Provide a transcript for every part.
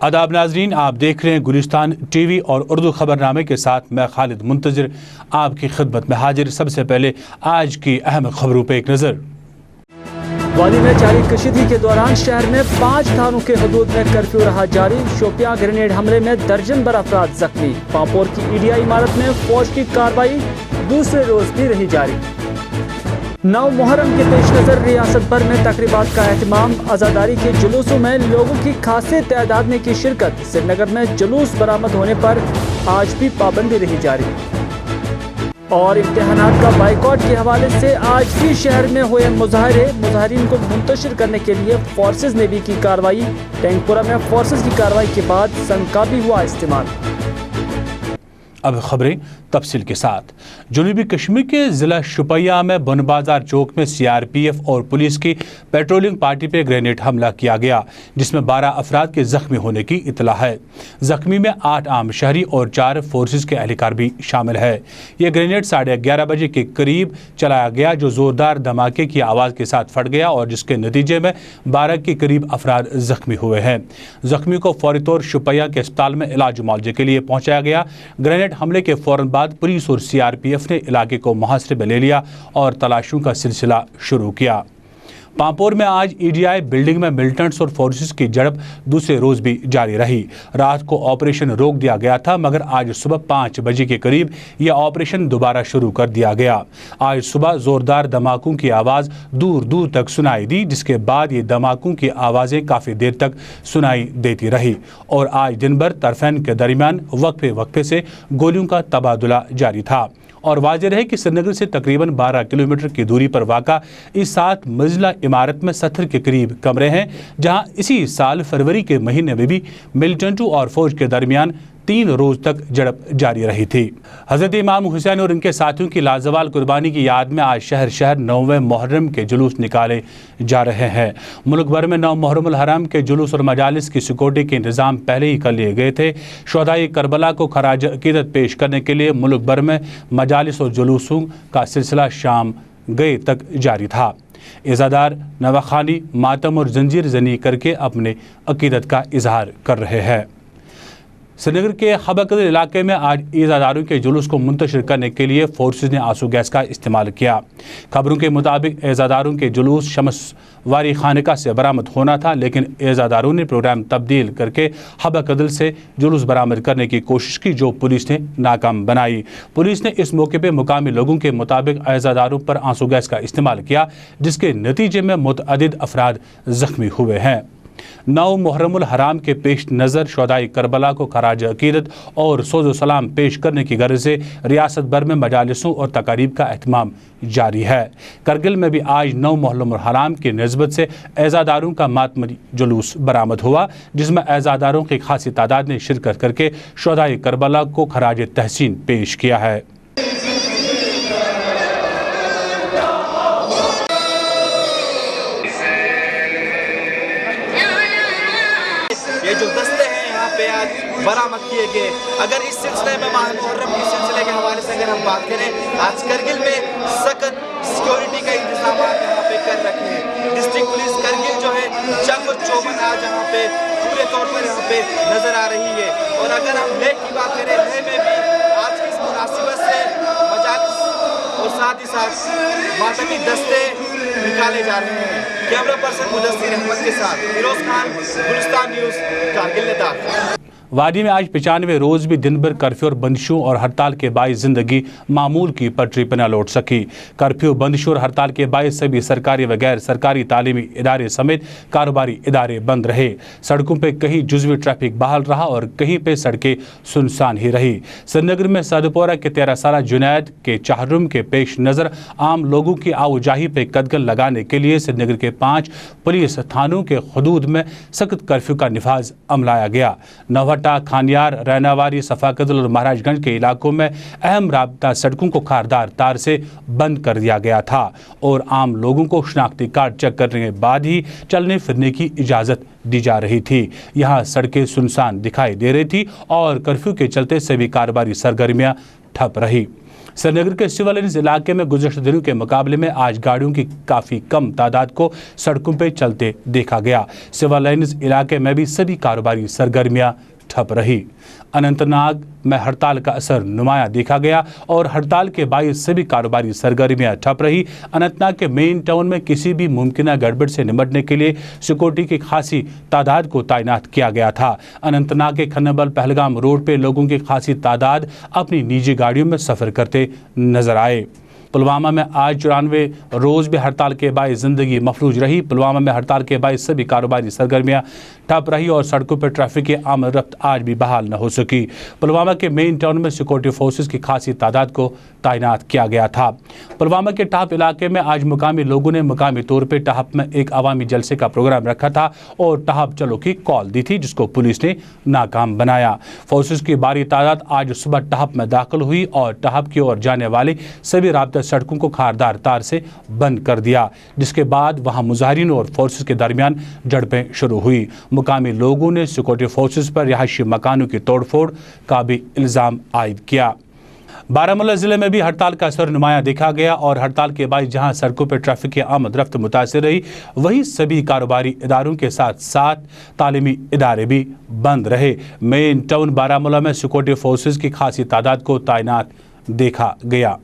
आदाब नाजरीन, आप देख रहे हैं गुलिस्तान टीवी और उर्दू खबरनामे के साथ मैं खालिद मुंतजिर आपकी खिदमत में हाजिर। सबसे पहले आज की अहम खबरों पर एक नज़र। वादी में जारी कशीदगी के दौरान शहर में 5 थानों के हदूद में कर्फ्यू रहा जारी। शोपियां ग्रेनेड हमले में दर्जन भर अफराद जख्मी। पांपोर की ईडीआई इमारत में फौज की कार्रवाई दूसरे रोज भी रही जारी। 9 मुहर्रम के पेश नज़र रियासत भर में तकरीबात का एहतमाम। आज़ादारी के जुलूसों में लोगों की खासी तादाद में की शिरकत। श्रीनगर में जुलूस बरामद होने पर आज भी पाबंदी रही जारी। और इम्तिहानात का बाइकआउट के हवाले से आज भी शहर में हुए मुजाहिरीन को मुंतशिर करने के लिए फोर्सेज ने भी की कार्रवाई। टैंकपुरा में फोर्सेज की कार्रवाई के बाद सनका भी हुआ इस्तेमाल। अब खबरें तफसील के साथ। जनूबी कश्मीर के ज़िला शुपिया में बन बाजार चौक में सीआरपीएफ और पुलिस की पेट्रोलिंग पार्टी पर ग्रेनेड हमला किया गया, जिसमें 12 अफराद के जख्मी होने की इतला है। जख्मी में 8 आम शहरी और 4 फोर्सेज के एहलकार भी शामिल है। यह ग्रेनेड 11:30 बजे के करीब चलाया गया, जो ज़ोरदार धमाके की आवाज़ के साथ फट गया और जिसके नतीजे में 12 के करीब अफराद जख्मी हुए हैं। जख्मी को फौरी तौर शुपिया के अस्पताल में इलाज मुआवजे के लिए पहुँचाया गया। ग्रेनेड हमले के फौरन बाद पुलिस और सीआरपीएफ ने इलाके को मुहासरे में ले लिया और तलाशियों का सिलसिला शुरू किया। पांपोर में आज ईडीआई बिल्डिंग में मिलिटेंट्स और फोर्सेस की झड़प दूसरे रोज भी जारी रही। रात को ऑपरेशन रोक दिया गया था, मगर आज सुबह 5 बजे के करीब यह ऑपरेशन दोबारा शुरू कर दिया गया। आज सुबह जोरदार धमाकों की आवाज़ दूर दूर तक सुनाई दी, जिसके बाद ये धमाकों की आवाज़ें काफ़ी देर तक सुनाई देती रही और आज दिन भर तरफैन के दरमियान वक्फे वक्फे से गोलियों का तबादला जारी था। और वाज़ेह है कि श्रीनगर से तकरीबन 12 किलोमीटर की दूरी पर वाक़ा इस 7 मंजिला इमारत में 70 के करीब कमरे हैं, जहां इसी साल फरवरी के महीने में भी मिलिटेंटों और फौज के दरमियान 3 रोज तक झड़प जारी रही थी। हज़रत इमाम हुसैन और उनके साथियों की लाजवाल कुर्बानी की याद में आज शहर शहर 9वें मुहर्रम के जुलूस निकाले जा रहे हैं। मुल्क भर में 9 मुहर्रम हराम के जुलूस और मजालिस की सिक्योरिटी के इंतजाम पहले ही कर लिए गए थे। शोहदाए करबला को खराज अकीदत पेश करने के लिए मुल्क भर में मजालिस और जुलूसों का सिलसिला शाम गए तक जारी था। इज़ादार नवाखानी, मातम और जंजीर जनी करके अपने अकीदत का इजहार कर रहे हैं। श्रीनगर के हबकदर इलाके में आज ईज़ादारों के जुलूस को मुंतशिर करने के लिए फोर्सेज ने आंसू गैस का इस्तेमाल किया। खबरों के मुताबिक ईज़ादारों के जुलूस शमसवारी खानका से बरामद होना था, लेकिन ईज़ादारों ने प्रोग्राम तब्दील करके हबकदर से जुलूस बरामद करने की कोशिश की, जो पुलिस ने नाकाम बनाई। पुलिस ने इस मौके पर मुकामी लोगों के मुताबिक ईज़ादारों पर आंसू गैस का इस्तेमाल किया, जिसके नतीजे में मुतअद्दिद अफराद जख्मी हुए हैं। 9 मुहर्रमुल हराम के पेश नज़र शोहदाए करबला को खराज अकीदत और सोज़ो सलाम पेश करने की गर्ज से रियासत भर में मजालिसों और तकारीब का एहतमाम जारी है। करगिल में भी आज 9 मुहर्रमुल हराम की निस्बत से ऐज़ादारों का मातमी जुलूस बरामद हुआ, जिसमें ऐज़ादारों की खासी तादाद ने शिरकत करके शोहदाए करबला को खराज तहसीन पेश किया है। ये जो दस्ते हैं यहाँ पे आज बरामद किए गए, अगर इस सिलसिले में माह मुहर्रम के सिलसिले के हवाले से अगर हम बात करें, आज करगिल में सख्त सिक्योरिटी का इंतजाम यहाँ पे कर रखे हैं। डिस्ट्रिक्ट पुलिस करगिल जो है चंग चौबंद आज यहाँ पे पूरे तौर पर यहाँ पे नजर आ रही है। और अगर हम लेह की बात करें, लेह में भी आज की इस मुनासिबत से मजालिस और साथ ही साथ मातमी दस्ते निकाले जा रहे हैं। कैमरा पर्सन मुदस्सिर अहमद के साथ फिरोज खान, गुलिस्तान न्यूज़, कारगिल लद्दाख। वादी में आज 95 रोज़ भी दिन भर कर्फ्यू और बंदिशों और हड़ताल के बायस ज़िंदगी मामूल की पटरी पर न लौट सकी। कर्फ्यू, बंदिशों और हड़ताल के बायस सभी सरकारी व गैर सरकारी तालीमी इदारे समेत कारोबारी इदारे बंद रहे। सड़कों पर कहीं जुज़वी ट्रैफिक बहाल रहा और कहीं पर सड़कें सुनसान ही रही। श्रीनगर में सदपोरा के 13 साला जुनैद के चाहरुम के पेश नज़र आम लोगों की आवाजाही पर कदगन लगाने के लिए श्रीनगर के 5 पुलिस थानों के हदूद में सख्त कर्फ्यू का निफाज अमलाया गया। नवहट्टा, खानियार, रैनावारी, सफाकदल और महाराजगंज के इलाकों में अहम राबता सड़कों को खारदार तार से बंद कर दिया गया था और आम लोगों को शनाख्ती कार्ड चेक करने के बाद ही चलने फिरने की इजाज़त दी जा रही थी। यहाँ सड़कें सुनसान दिखाई दे रही थी और कर्फ्यू के चलते सभी कारोबारी सरगर्मियाँ ठप रही। श्रीनगर के सिविल लाइन्स इलाके में गुज़श्ता दिनों के मुकाबले में आज गाड़ियों की काफ़ी कम तादाद को सड़कों पर चलते देखा गया। सिविल लाइन्स इलाके में भी सभी कारोबारी सरगर्मियां ठप रही। अनंतनाग में हड़ताल का असर नुमाया देखा गया और हड़ताल के बायस सभी कारोबारी सरगर्मियां ठप रही। अनंतनाग के मेन टाउन में किसी भी मुमकिन गड़बड़ से निपटने के लिए सिक्योरिटी की खासी तादाद को तैनात किया गया था। अनंतनाग के खन्नबल पहलगाम रोड पे लोगों की खासी तादाद अपनी निजी गाड़ियों में सफ़र करते नजर आए। पुलवामा में आज 94 रोज़ भी हड़ताल के बायस ज़िंदगी मफलूज रही। पुलवामा में हड़ताल के बायस सभी कारोबारी सरगर्मियां ठप रही और सड़कों पर ट्रैफिक की आमद रफ्त आज भी बहाल न हो सकी। पुलवामा के मेन टाउन में सिक्योरिटी फोर्सेस की खासी तादाद को तैनात किया गया था। पुलवामा के टाप इलाके में आज मुकामी लोगों ने मुकामी तौर पर टहप में एक अवामी जलसे का प्रोग्राम रखा था और टहप चलो की कॉल दी थी, जिसको पुलिस ने नाकाम बनाया। फोर्सेस की भारी तादाद आज सुबह टहप में दाखिल हुई और टहप की ओर जाने वाली सभी राब्ता सड़कों को खारदार तार से बंद कर दिया, जिसके बाद वहां मुजाहिरीन और फोर्सेस के दरमियान झड़पें शुरू हुई। मुकामी लोगों ने सिक्योरिटी फोर्सेस पर रिहायशी मकानों की तोड़फोड़ का भी इल्ज़ाम आयद किया। बारामूला जिले में भी हड़ताल का असर नुमाया देखा गया और हड़ताल के बाद जहां सड़कों पर ट्रैफिक की आमद रफ्त मुतासिर रही, वहीं सभी कारोबारी इदारों के साथ साथ तालीमी इदारे भी बंद रहे। मेन टाउन बारामूला में सिक्योरिटी फोर्सेस की खासी तादाद को तैनात देखा गया।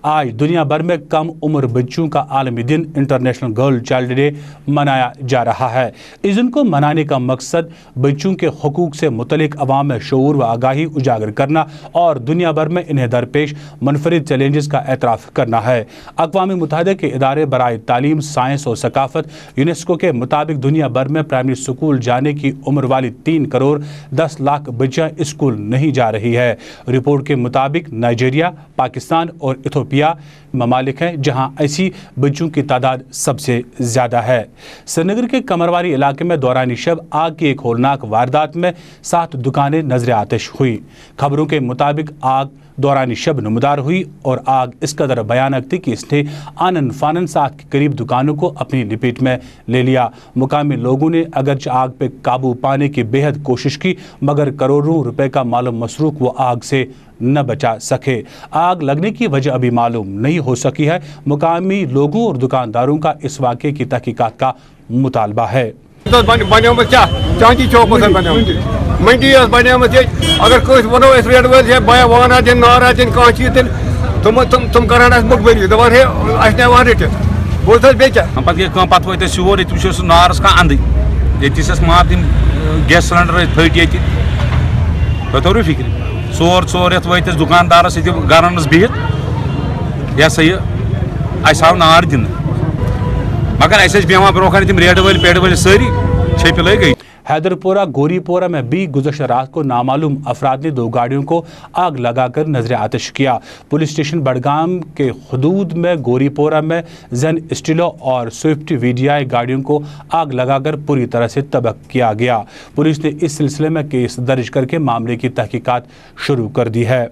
आज दुनिया भर में कम उम्र बच्चों का आलमी दिन इंटरनेशनल गर्ल चाइल्ड डे मनाया जा रहा है। इस दिन को मनाने का मकसद बच्चों के हुकूक से मुतलिक अवाम में शऊर व आगाही उजागर करना और दुनिया भर में इन्हें दरपेश मुनफरिद चैलेंजेस का एतराफ़ करना है। अक़वाम मुत्तहिदा के इदारे बराए तालीम, साइंस और सकाफ़त यूनेस्को के मुताबिक दुनिया भर में प्राइमरी स्कूल जाने की उम्र वाली 3 करोड़ 10 लाख बच्चियाँ स्कूल नहीं जा रही है। रिपोर्ट के मुताबिक नाइजीरिया, पाकिस्तान और इथियोपिया ममालिक हैं जहां ऐसी बच्चों की तादाद सबसे ज़्यादा है। श्रीनगर के कमरवारी इलाके में दौरान शब आग की एक होलनाक वारदात में 7 दुकानें नजर आतिश हुई। खबरों के मुताबिक आग दौरान शब नमदार हुई और आग इस कदर भयानक थी कि इसने आनन फानन 7 के करीब दुकानों को अपनी लपेट में ले लिया। मुकामी लोगों ने अगरचे आग पर काबू पाने की बेहद कोशिश की, मगर करोड़ों रुपए का माल मसरूक वो आग से न बचा सके। आग लगने की वजह अभी मालूम नहीं हो सकी है। मुकामी लोगों और दुकानदारों का इस वाक़े की तहकीकात का मुतालबा है। मंडी अगर कस वो रेड वल बया वाना दिन नारा दिन कह चीज तुम करान मुखबरी दपान है अवान रटित बोल बेचा पे पे वो सूर ये वो नारस कह अंद ये माप दिन गैस सिलेंडर फट ये तोर फिक्र सोर ये वत दुकानदारस ये गरन बिहित यह सा यह आव नार दिन मगर अस बेवान ब्रोह तम रेड वल पेड़ वल सारी छेप लग गई। हैदरपुरा गोरीपोरा में भी गुज़श्ता रात को नामालूम अफराद ने 2 गाड़ियों को आग लगाकर नजर आतिश किया। पुलिस स्टेशन बडगाम के हदूद में गोरीपोरा में जन स्टीलो और स्विफ्ट वीडीआई गाड़ियों को आग लगाकर पूरी तरह से तबाह किया गया। पुलिस ने इस सिलसिले में केस दर्ज करके मामले की तहकीकात शुरू कर दी है।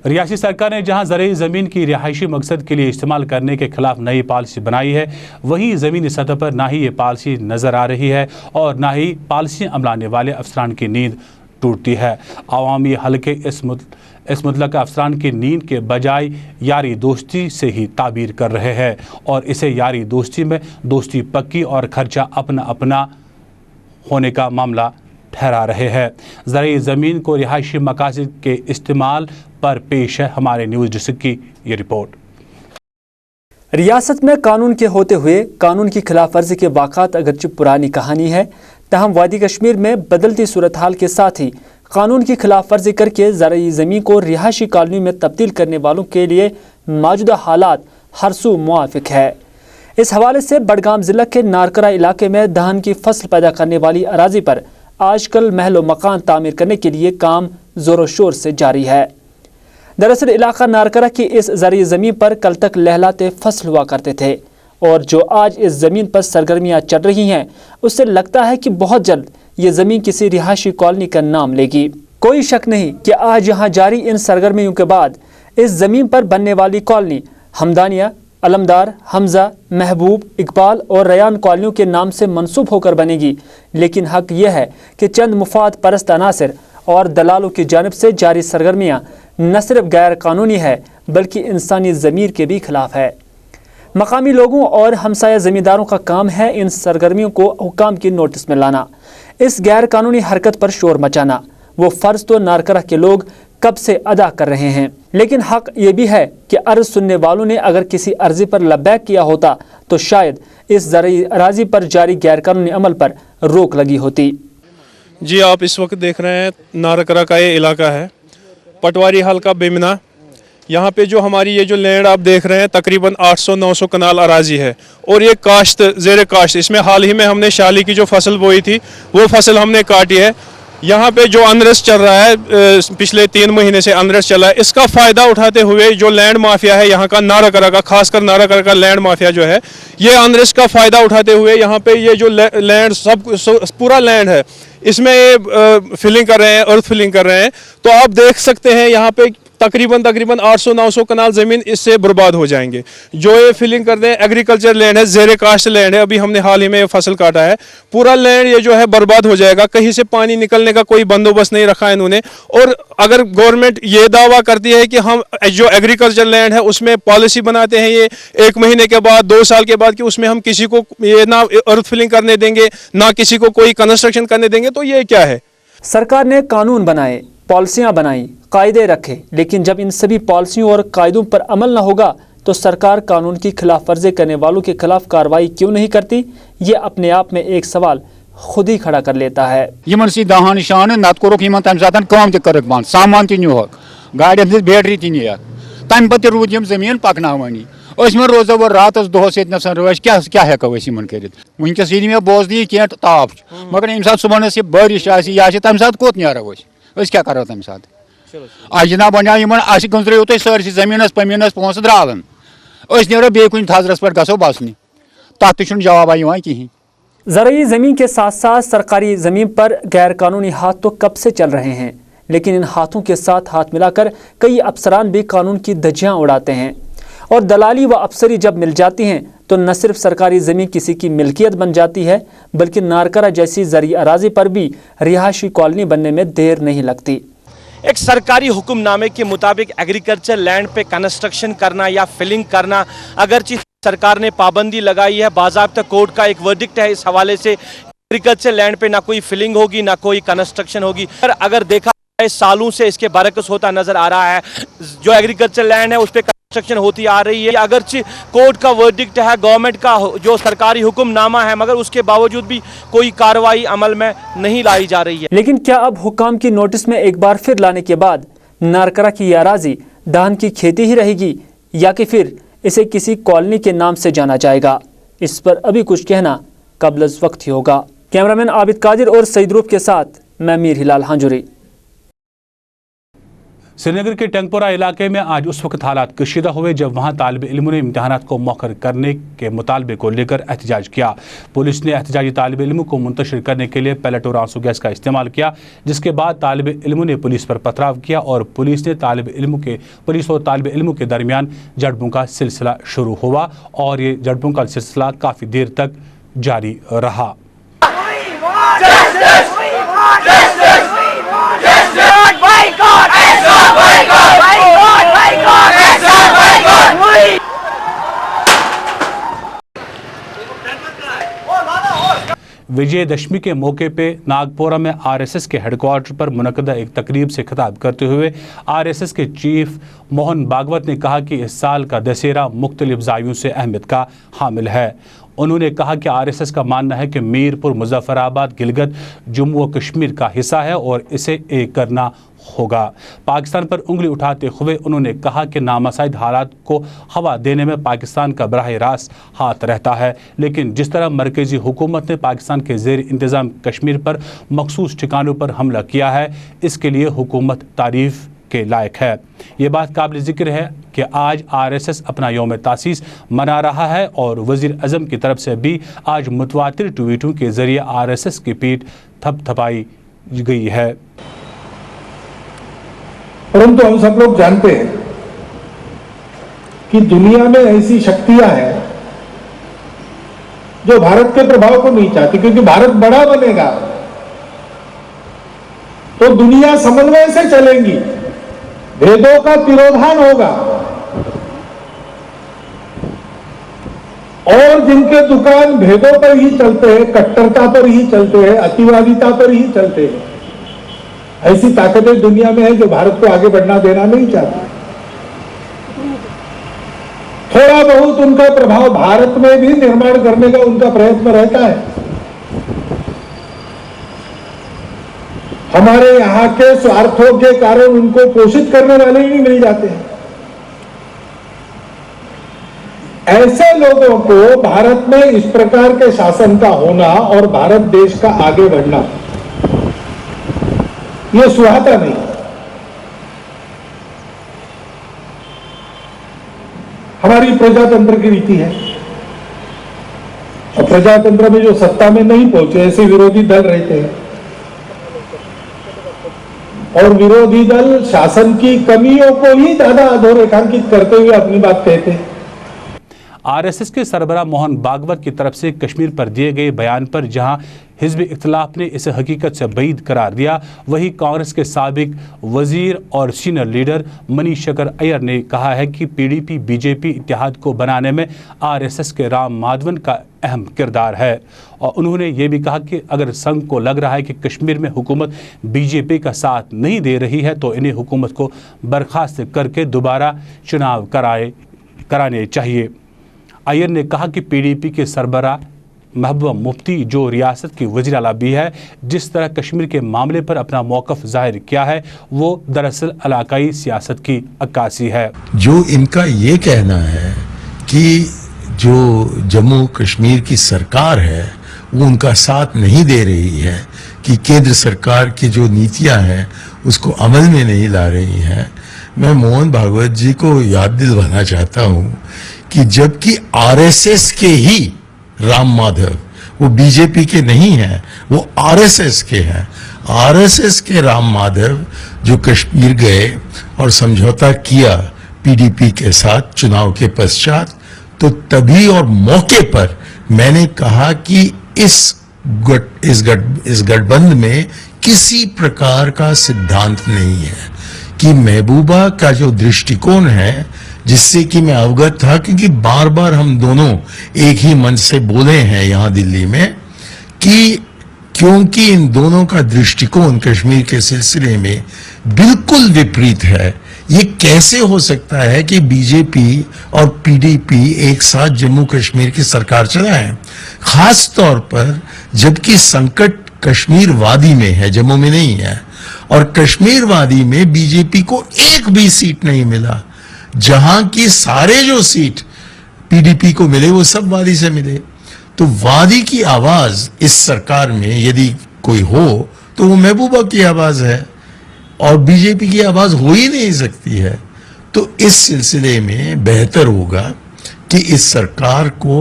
रियासती सरकार ने जहां ज़रई ज़मीन की रिहायशी मकसद के लिए इस्तेमाल करने के खिलाफ नई पॉलिसी बनाई है, वहीं ज़मीनी सतह पर ना ही ये पॉलिसी नज़र आ रही है और ना ही पॉलिसी अमलाने वाले अफसरान की नींद टूटती है। अवामी हल्के इस मुतलका अफसरान की नींद के बजाय यारी दोस्ती से ही ताबीर कर रहे हैं और इसे यारी दोस्ती में दोस्ती पक्की और खर्चा अपना अपना होने का मामला ठहरा रहे हैं। ज़रई ज़मीन को रिहायशी मकासद के इस्तेमाल पर पेश है हमारे न्यूज़ डिस्क की ये रिपोर्ट। रियासत में कानून के होते हुए कानून की खिलाफ वर्जी के वाक़ात अगरचे पुरानी कहानी है, तहम वादी कश्मीर में बदलती सूरत हाल के साथ ही कानून की खिलाफ वर्जी करके ज़रई ज़मीन को रिहायशी कॉलोनी में तब्दील करने वालों के लिए मौजूदा हालात हर सू मुआफ़िक है। इस हवाले से बडगाम ज़िला के नारकरा इलाके में धान की फसल पैदा करने वाली अराजी पर आजकल महल मकान तामीर करने के लिए काम ज़ोरों शोर से जारी है। दरअसल इलाका नारकरा की इस ज़रई ज़मीन पर कल तक लहलाते फसल हुआ करते थे और जो आज इस ज़मीन पर सरगर्मियाँ चल रही हैं, उससे लगता है कि बहुत जल्द ये ज़मीन किसी रिहायशी कॉलोनी का नाम लेगी। कोई शक नहीं कि आज यहाँ जारी इन सरगर्मियों के बाद इस ज़मीन पर बनने वाली कॉलोनी हमदानिया, अलमदार, हमजा, महबूब, इकबाल और रयान कॉलोनियों के नाम से मंसूब होकर बनेगी। लेकिन हक यह है कि चंद मुफाद परस्त अनासिर اور دلالوں کی جانب سے جاری سرگرمیاں نہ صرف غیر قانونی ہے بلکہ انسانی ضمیر کے بھی خلاف ہے۔ مقامی لوگوں اور ہمسایہ زمینداروں کا کام ہے ان سرگرمیوں کو حکام کی نوٹس میں لانا، اس غیر قانونی حرکت پر شور مچانا۔ وہ فرض تو نارکرہ کے لوگ کب سے ادا کر رہے ہیں، لیکن حق یہ بھی ہے کہ عرض سننے والوں نے اگر کسی عرضی پر لبیک کیا ہوتا تو شاید اس زرعی اراضی پر جاری غیر قانونی عمل پر روک لگی ہوتی۔ جی آپ اس وقت دیکھ رہے ہیں نارکرہ کا یہ علاقہ ہے، پٹواری حلقہ بیمنا۔ یہاں پہ جو ہماری یہ جو لینڈ آپ دیکھ رہے ہیں تقریباً 800-900 کنال اراضی ہے، اور یہ کاشت زیر کاشت، اس میں حال ہی میں ہم نے شالی کی جو فصل بوئی تھی وہ فصل ہم نے کاٹی ہے۔ یہاں پہ جو انریسٹ چل رہا ہے پچھلے 3 مہینے سے انریسٹ چل رہا ہے، اس کا فائدہ اٹھاتے ہوئے جو لینڈ مافیا ہے یہاں کا نارکرہ کا، خاص کر نارکرہ کا لینڈ مافیا جو ہے، یہ انریسٹ کا فائدہ اٹھاتے ہوئے یہاں پہ یہ جو لینڈ سب پورا لینڈ ہے اس میں فلنگ کر رہے ہیں، ارتھ فلنگ کر رہے ہیں۔ تو آپ دیکھ سکتے ہیں یہاں پہ تقریباً 800-900 کنال زمین اس سے برباد ہو جائیں گے۔ جو یہ فلنگ کرتے ہیں ایگریکلچر لینڈ ہے، زیر کاشت لینڈ ہے، ابھی ہم نے حال ہی میں یہ فصل کاٹا ہے، پورا لینڈ یہ جو ہے برباد ہو جائے گا۔ کہیں سے پانی نکلنے کا کوئی بندوبست نہیں رکھا ہے انہوں نے۔ اور اگر گورنمنٹ یہ دعویٰ کرتی ہے کہ ہم جو ایگریکلچر لینڈ ہے اس میں پالیسی بناتے ہیں یہ 1 مہینے کے بعد 2 سال کے بعد کہ اس میں ہم کسی کو یہ نہ ارتھ فلنگ کرنے دیں گے نہ کسی کو کوئی کنسٹرکشن کرنے دیں گے، تو یہ کیا ہے؟ سرکار نے قانون بنائے، پالیسیاں بنائیں، قاعدے رکھے، لیکن جب ان سبھی پالیسیوں اور قاعدوں پر عمل نہ ہوگا تو سرکار قانون کی خلاف ورزی کرنے والوں کے خلاف کارروائی کیوں نہیں کرتی؟ یہ اپنے آپ میں ایک سوال خود ہی کھڑا کر لیتا ہے۔ یمن سی دہان شان نت کورک یمن تمہ ساتن کام تہ کرک بند، سامان تہ نیوک، گاڑی ہند بیٹری تہ نیک، تمہ پتہ روٗد یم زمین پکناونی۔ میں روزو وہ راتس دہس یہ روز کیا ہیکو ہم کرت؟ ونکس یہ مے بوزنی کی تاپ، مگر یم سات صبح یہ بارش آہ تمہ سات کوت نیرو أسۍ کیا کرو تمہ سات؟ جناب ونیو یمن اس گنزرو تھی سرسی زمینس پمینس پونسہٕ درالن، أسۍ نیرو بیٚیہِ کُنہِ تھزرس پٮ۪ٹھ گژھو بسنہِ، تتھ تہِ چھُنہٕ جوابا یِوان کِہیٖنۍ۔ زرعی زمین کے ساتھ ساتھ سرکاری زمین پر غیر قانونی ہاتھ تو کب سے چل رہے ہیں، لیکن ان ہاتھوں کے ساتھ ہاتھ ملا کر کئی افسران بھی قانون کی دھجیاں اڑاتے ہیں، اور دلالی و افسری جب مل جاتی ہیں تو نہ صرف سرکاری زمین کسی کی ملکیت بن جاتی ہے بلکہ نارکرہ جیسی زرعی اراضی پر بھی رہائشی کالونی بننے میں دیر نہیں لگتی۔ ایک سرکاری حکم نامے کے مطابق ایگریکلچر لینڈ پہ کنسٹرکشن کرنا یا فلنگ کرنا، اگرچہ سرکار نے پابندی لگائی ہے، باضابطہ کورٹ کا ایک ورڈکٹ ہے اس حوالے سے، ایگریکلچر لینڈ پہ نہ کوئی فلنگ ہوگی نہ کوئی کنسٹرکشن ہوگی۔ اگر دیکھا جائے سالوں سے اس کے برعکس ہوتا نظر آ رہا ہے، جو ایگریکلچر لینڈ ہے اس پہ کنسٹرکشن ہوتی آ رہی ہے، اگرچہ کورٹ کا ورڈکٹ ہے، گورنمنٹ کا جو سرکاری حکم نامہ ہے، مگر اس کے باوجود بھی کوئی کارروائی عمل میں نہیں لائی جا رہی ہے۔ لیکن کیا اب حکام کی نوٹس میں ایک بار پھر لانے کے بعد نارکرہ کی یہ اراضی دھان کی کھیتی ہی رہے گی یا کہ پھر اسے کسی کالونی کے نام سے جانا جائے گا؟ اس پر ابھی کچھ کہنا قبل از وقت ہی ہوگا۔ کیمرامین عابد قادر اور سعید روف کے ساتھ میں میر ہلال ہانجوری۔ سری نگر کے ٹنگپورہ علاقے میں آج اس وقت حالات کشیدہ ہوئے جب وہاں طالب علموں نے امتحانات کو مؤخر کرنے کے مطالبے کو لے کر احتجاج کیا۔ پولیس نے احتجاجی طالب علموں کو منتشر کرنے کے لیے پیلٹ اور آنسو گیس کا استعمال کیا، جس کے بعد طالب علموں نے پولیس پر پتھراؤ کیا اور پولیس اور طالب علموں کے درمیان جھڑپوں کا سلسلہ شروع ہوا اور یہ جھڑپوں کا سلسلہ کافی دیر تک جاری رہا۔ وجے دشمی کے موقع پہ ناگپورہ میں RSS کے ہیڈ کوارٹر پر منعقدہ ایک تقریب سے خطاب کرتے ہوئے RSS کے چیف موہن بھاگوت نے کہا کہ اس سال کا دسہرہ مختلف زاویوں سے اہمیت کا حامل ہے۔ انہوں نے کہا کہ RSS کا ماننا ہے کہ میر پور مظفر آباد گلگت جموں و کشمیر کا حصہ ہے اور اسے ایک کرنا ہوگا۔ پاکستان پر انگلی اٹھاتے ہوئے انہوں نے کہا کہ نامساعد حالات کو ہوا دینے میں پاکستان کا براہ راست ہاتھ رہتا ہے، لیکن جس طرح مرکزی حکومت نے پاکستان کے زیر انتظام کشمیر پر مخصوص ٹھکانوں پر حملہ کیا ہے، اس کے لیے حکومت تعریف کے لائق ہے۔ یہ بات قابل ذکر ہے کہ آج RSS اپنا یوم تاسیس منا رہا ہے اور وزیر اعظم کی طرف سے بھی آج متواتر ٹویٹوں کے ذریعے RSS کی پیٹھ تھپ تھپائی گئی ہے۔ پرنتو ہم سب لوگ جانتے ہیں کہ دنیا میں ایسی شکتیاں ہیں جو بھارت کے پربھاؤ کو نہیں چاہتی، کیونکہ بھارت بڑا بنے گا तो दुनिया समन्वय से चलेंगी, भेदों का तिरोधान होगा और जिनके दुकान भेदों पर ही चलते हैं, कट्टरता पर ही चलते हैं, अतिवादिता पर ही चलते हैं, ऐसी ताकतें दुनिया में है जो भारत को आगे बढ़ना देना नहीं चाहती। थोड़ा बहुत उनका प्रभाव भारत में भी निर्माण करने का उनका प्रयत्न रहता है। हमारे यहां के स्वार्थों के कारण उनको पोषित करने वाले ही मिल जाते हैं। ऐसे लोगों को भारत में इस प्रकार के शासन का होना और भारत देश का आगे बढ़ना ये सुहाता नहीं। हमारी प्रजातंत्र की रीति है और प्रजातंत्र में जो सत्ता में नहीं पहुंचे ऐसे विरोधी दल रहते हैं और विरोधी दल शासन की कमियों को ही ज्यादा अधोरेखांकित करते हुए अपनी बात कहते हैं। आरएसएस के सरबराह मोहन भागवत की तरफ से कश्मीर पर दिए गए बयान पर जहां हिज़्ब इख्तिलाफ ने इसे हकीकत से बईद करार दिया, वहीं कांग्रेस के साबिक वजीर और सीनियर लीडर मनीष शेखर अय्यर ने कहा है कि पीडीपी बीजेपी इत्तेहाद को बनाने में आरएसएस के राम माधवन का अहम किरदार है। और उन्होंने ये भी कहा कि अगर संघ को लग रहा है कि कश्मीर में हुकूमत बीजेपी का साथ नहीं दे रही है तो इन्हें हुकूमत को बर्खास्त करके दोबारा चुनाव कराने चाहिए। अय्यर ने कहा कि पीडीपी के सरबराह महबूबा मुफ्ती जो रियासत की वज़ीर आला भी है, जिस तरह कश्मीर के मामले पर अपना मौक़िफ़ ज़ाहिर किया है वो दरअसल इलाकाई सियासत की अक्कासी है। जो इनका ये कहना है कि जो जम्मू कश्मीर की सरकार है वो उनका साथ नहीं दे रही है, कि केंद्र सरकार की जो नीतियां हैं उसको अमल में नहीं ला रही हैं, मैं मोहन भागवत जी को याद दिलवाना चाहता हूँ कि जबकि आरएसएस के ही राम माधव, वो बीजेपी के नहीं हैं, वो आरएसएस के हैं। आरएसएस के राम माधव जो कश्मीर गए और समझौता किया पीडीपी के साथ चुनाव के पश्चात, तो तभी और मौके पर मैंने कहा कि इस गठबंधन में किसी प्रकार का सिद्धांत नहीं है, कि महबूबा का जो दृष्टिकोण है, जिससे कि मैं अवगत था क्योंकि बार बार हम दोनों एक ही मंच से बोले हैं यहां दिल्ली में, कि क्योंकि इन दोनों का दृष्टिकोण कश्मीर के सिलसिले में बिल्कुल विपरीत है, ये कैसे हो सकता है कि बीजेपी और पीडीपी एक साथ जम्मू कश्मीर की सरकार चलाएं, खास तौर पर जबकि संकट कश्मीर वादी में है, जम्मू में नहीं है, और कश्मीर वादी में बीजेपी को एक भी सीट नहीं मिला, जहां की सारे जो सीट पीडीपी को मिले वो सब वादी से मिले। तो वादी की आवाज इस सरकार में यदि कोई हो तो वो महबूबा की आवाज है और बीजेपी की आवाज हो ही नहीं सकती है। तो इस सिलसिले में बेहतर होगा कि इस सरकार को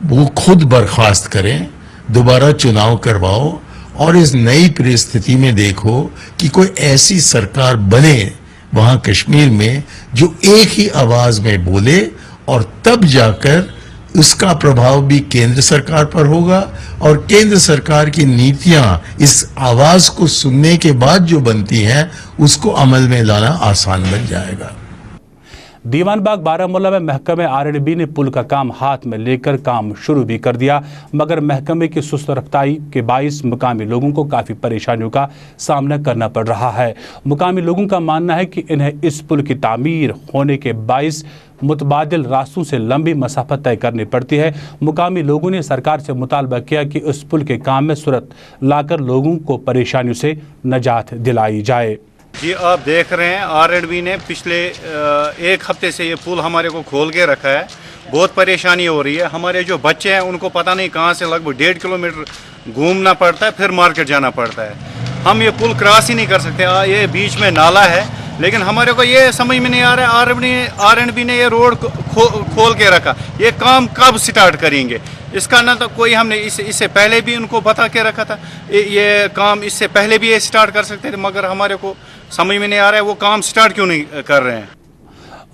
वो खुद बर्खास्त करें, दोबारा चुनाव करवाओ और इस नई परिस्थिति में देखो कि कोई ऐसी सरकार बने वहां कश्मीर में जो एक ही आवाज में बोले, और तब जाकर उसका प्रभाव भी केंद्र सरकार पर होगा और केंद्र सरकार की नीतियां इस आवाज को सुनने के बाद जो बनती हैं उसको अमल में लाना आसान बन जाएगा। दीवान बाग बारामूला में महकमे आरएंडबी ने पुल का काम हाथ में लेकर काम शुरू भी कर दिया, मगर महकमे की सुस्त रफ्तारी के बाइस मुकामी लोगों को काफ़ी परेशानियों का सामना करना पड़ रहा है। मुकामी लोगों का मानना है कि इन्हें इस पुल की तामीर होने के बाइस मुतबादिल रास्तों से लंबी मसाफत तय करनी पड़ती है। मुकामी लोगों ने सरकार से मुतालबा किया कि इस पुल के काम में सूरत लाकर लोगों को परेशानियों से निजात दिलाई जाए। जी आप देख रहे हैं आरएंडबी ने पिछले एक हफ्ते से ये पुल हमारे को खोल के रखा है, बहुत परेशानी हो रही है। हमारे जो बच्चे हैं उनको पता नहीं कहाँ से लगभग 1.5 किलोमीटर घूमना पड़ता है, फिर मार्केट जाना पड़ता है। हम ये पुल क्रॉस ही नहीं कर सकते, ये बीच में नाला है, लेकिन हमारे को ये समझ में नहीं आ रहा है आरएंडबी ने ये रोड खोल के रखा, ये काम कब स्टार्ट करेंगे इसका ना तो कोई हमने इससे पहले भी उनको बता के रखा था, ये काम इससे पहले भी ये स्टार्ट कर सकते थे, मगर हमारे को समझ में नहीं आ रहा है वो काम स्टार्ट क्यों नहीं कर रहे हैं।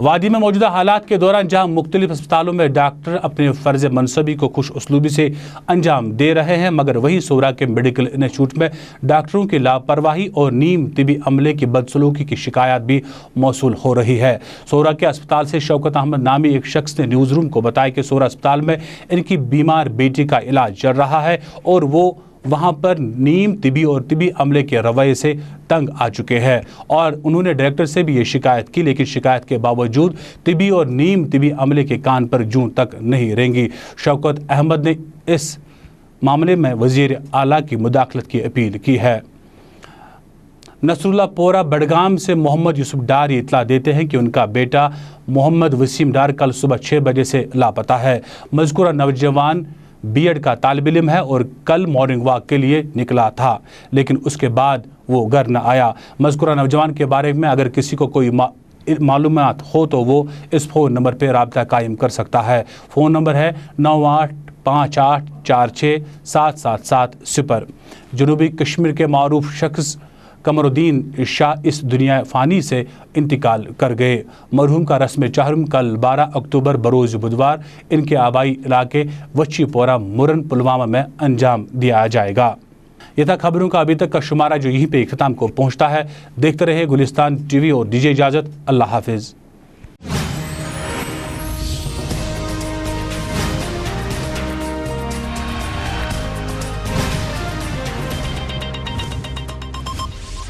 वादी में मौजूदा हालात के दौरान जहां मुख्तलिफ अस्पतालों में डॉक्टर अपने फ़र्ज़ मनसबी को खुश उसलूबी से अंजाम दे रहे हैं, मगर वहीं सोरा के मेडिकल इंस्टीट्यूट में डॉक्टरों की लापरवाही और नीम तिबी अमले की बदसलूकी की शिकायत भी मौसूल हो रही है। सोरा के अस्पताल से शौकत अहमद नामी एक शख्स ने न्यूज़ रूम को बताया कि सोरा अस्पताल में इनकी बीमार बेटी का इलाज चल रहा है और वो वहाँ पर नीम तिबी और तिबी अमले के रवैये से तंग आ चुके हैं और उन्होंने डायरेक्टर से भी ये शिकायत की, लेकिन शिकायत के बावजूद तिबी और नीम तिबी अमले के कान पर जूं तक नहीं रेंगी। शौकत अहमद ने इस मामले में वज़ीर आला की मुदाखलत की अपील की है। नसरुल्लाह पोरा बडगाम से मोहम्मद यूसुफ डार ये इतला देते हैं कि उनका बेटा मोहम्मद वसीम डार कल सुबह 6 बजे से लापता है। मज़कूरा नौजवान बीएड का तालिब इल्म है और कल मॉर्निंग वॉक के लिए निकला था, लेकिन उसके बाद वो घर न आया। मज़कूरा नौजवान के बारे में अगर किसी को कोई मालूमात हो तो वो इस फ़ोन नंबर पर रब्ता कायम कर सकता है। फ़ोन नंबर है 9858467770। जनूबी कश्मीर के मारूफ शख्स कमरुद्दीन शाह इस दुनिया फ़ानी से इंतकाल कर गए। मरहूम का रस्म चाहरम कल 12 अक्टूबर बरोज़ बुधवार इनके आबाई इलाके वच्चीपोरा मुरन पुलवामा में अंजाम दिया जाएगा। यह था खबरों का अभी तक का शुमारा जो यहीं पे इख्तिताम को पहुँचता है। देखते रहे गुलिस्तान टीवी और दीजिए इजाज़त। अल्लाह हाफिज़।